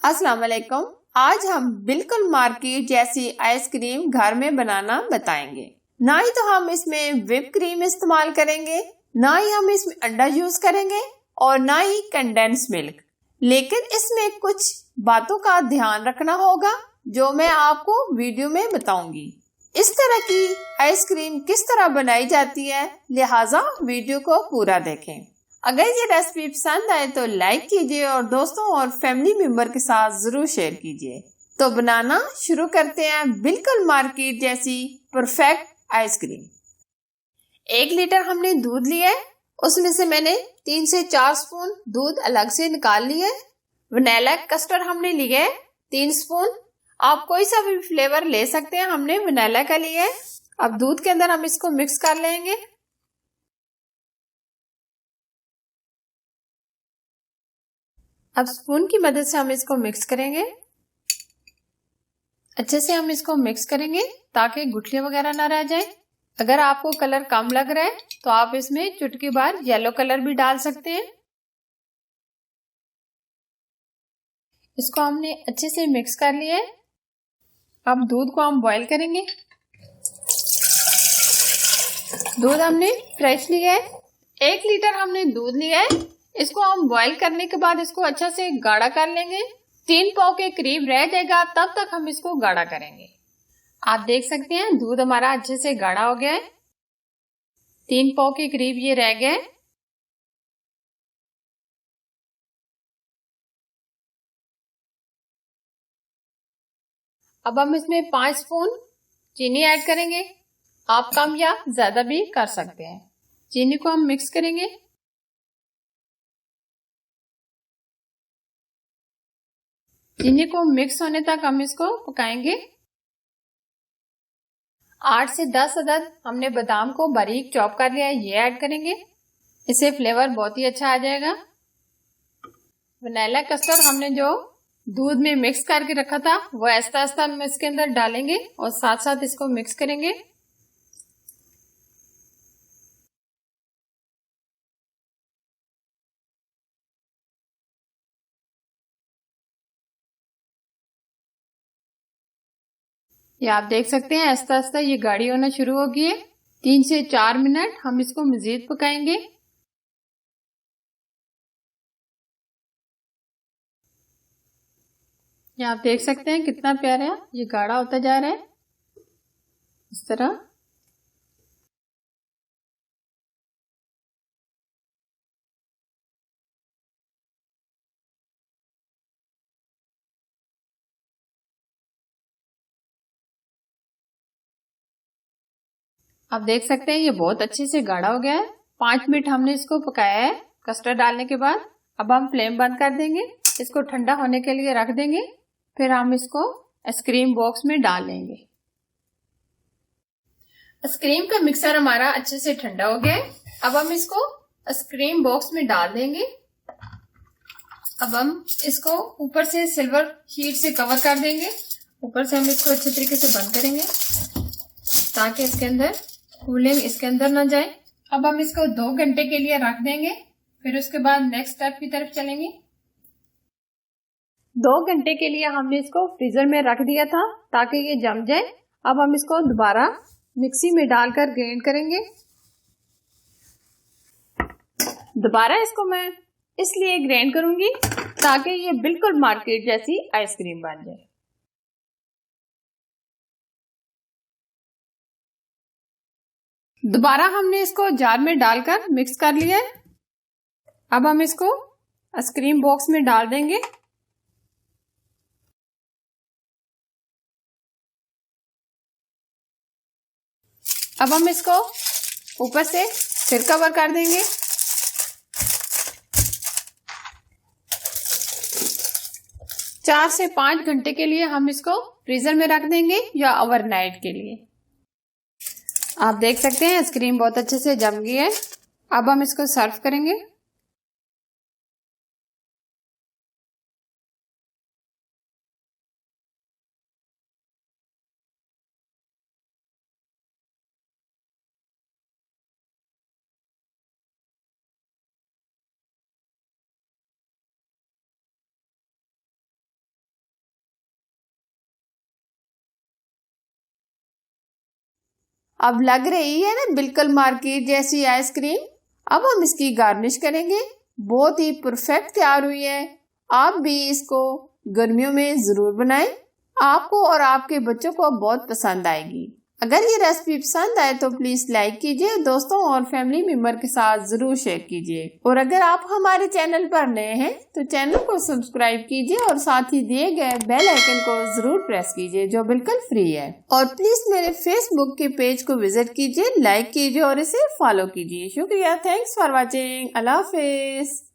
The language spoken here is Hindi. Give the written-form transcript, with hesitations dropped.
अस्सलाम वालेकुम। आज हम बिल्कुल मार्केट जैसी आइसक्रीम घर में बनाना बताएंगे। ना ही तो हम इसमें व्हिप क्रीम इस्तेमाल करेंगे, ना ही हम इसमें अंडा यूज करेंगे और ना ही कंडेंस मिल्क। लेकिन इसमें कुछ बातों का ध्यान रखना होगा जो मैं आपको वीडियो में बताऊंगी। इस तरह की आइसक्रीम किस तरह बनाई जाती है, लिहाजा वीडियो को पूरा देखें। अगर ये रेसिपी पसंद आए तो लाइक कीजिए और दोस्तों और फैमिली मेंबर के साथ जरूर शेयर कीजिए। तो बनाना शुरू करते हैं बिल्कुल मार्केट जैसी परफेक्ट आइसक्रीम। 1 लीटर हमने दूध लिया है, उसमें से मैंने 3 से 4 स्पून दूध अलग से निकाल लिया है। वनीला कस्टर्ड हमने लिया है 3 स्पून। आप कोई सा भी फ्लेवर ले सकते हैं, हमने वनीला का लिया है। अब दूध के अंदर हम इसको मिक्स कर लेंगे। अब स्पून की मदद से हम इसको मिक्स करेंगे। अच्छे से हम इसको मिक्स करेंगे ताकि गुठलियां वगैरह ना रह जाए। अगर आपको कलर कम लग रहा है तो आप इसमें चुटकी भर येलो कलर भी डाल सकते हैं। इसको हमने अच्छे से मिक्स कर लिया है। अब दूध को हम बॉईल करेंगे। दूध हमने फ्रेश लिया है। 1 लीटर हमने दूध लिया है। इसको हम बॉईल करने के बाद इसको अच्छा से गाढ़ा कर लेंगे। 3 पाव के करीब रह जाएगा, तब तक हम इसको गाढ़ा करेंगे। आप देख सकते हैं दूध हमारा अच्छे से गाढ़ा हो गया है। 3 पाव के करीब ये रह गया है। अब हम इसमें 5 स्पून चीनी ऐड करेंगे। आप कम या ज्यादा भी कर सकते हैं। चीनी को हम मिक्स करेंगे। चीनी को मिक्स होने तक हम इसको पकाएंगे। 8 से 10 अदद हमने बादाम को बारीक चॉप कर लिया है, ये ऐड करेंगे। इससे फ्लेवर बहुत ही अच्छा आ जाएगा। वनीला कस्टर्ड हमने जो दूध में मिक्स करके रखा था वो आहिस्ता आहिस्ता हम इसके अंदर डालेंगे और साथ साथ इसको मिक्स करेंगे। ये आप देख सकते हैं आहिस्ता आहिस्ता ये गाढ़ी होना शुरू हो गई है। 3 से 4 मिनट हम इसको मजीद पकाएंगे। ये आप देख सकते हैं कितना प्यारा ये गाढ़ा होता जा रहा है। इस तरह आप देख सकते हैं ये बहुत अच्छे से गाढ़ा हो गया है। 5 मिनट हमने इसको पकाया है कस्टर्ड डालने के बाद। अब हम फ्लेम बंद कर देंगे, इसको ठंडा होने के लिए रख देंगे। फिर हम इसको आइसक्रीम बॉक्स में डाल लेंगे। आइसक्रीम का मिक्सर हमारा अच्छे से ठंडा हो गया है। अब हम इसको आइसक्रीम बॉक्स में डाल देंगे। अब हम इसको ऊपर से सिल्वर शीट से कवर कर देंगे। ऊपर से हम इसको अच्छे तरीके से बंद करेंगे ताकि इसके अंदर कूलिंग इसके अंदर ना जाए। अब हम इसको 2 घंटे के लिए रख देंगे। फिर उसके बाद नेक्स्ट स्टेप की तरफ चलेंगे। 2 घंटे के लिए हमने इसको फ्रीजर में रख दिया था ताकि ये जम जाए। अब हम इसको दोबारा मिक्सी में डालकर ग्राइंड करेंगे। दोबारा इसको मैं इसलिए ग्राइंड करूंगी ताकि ये बिल्कुल मार्केट जैसी आइसक्रीम बन जाए। दोबारा हमने इसको जार में डालकर मिक्स कर लिया है। अब हम इसको आइसक्रीम बॉक्स में डाल देंगे। अब हम इसको ऊपर से फिर कवर कर देंगे। चार से 5 घंटे के लिए हम इसको फ्रीजर में रख देंगे या ओवरनाइट के लिए। आप देख सकते हैं आइसक्रीम बहुत अच्छे से जम गई है। अब हम इसको सर्व करेंगे। अब लग रही है ना बिल्कुल मार्केट जैसी आइसक्रीम। अब हम इसकी गार्निश करेंगे। बहुत ही परफेक्ट तैयार हुई है। आप भी इसको गर्मियों में जरूर बनाएं। आपको और आपके बच्चों को बहुत पसंद आएगी। अगर ये रेसिपी पसंद आए तो प्लीज लाइक कीजिए, दोस्तों और फैमिली मेंबर के साथ जरूर शेयर कीजिए। और अगर आप हमारे चैनल पर नए हैं तो चैनल को सब्सक्राइब कीजिए और साथ ही दिए गए बेल आइकन को जरूर प्रेस कीजिए जो बिल्कुल फ्री है। और प्लीज मेरे फेसबुक के पेज को विजिट कीजिए, लाइक कीजिए और इसे फॉलो कीजिए। शुक्रिया। Thanks for watching. Allah Hafiz.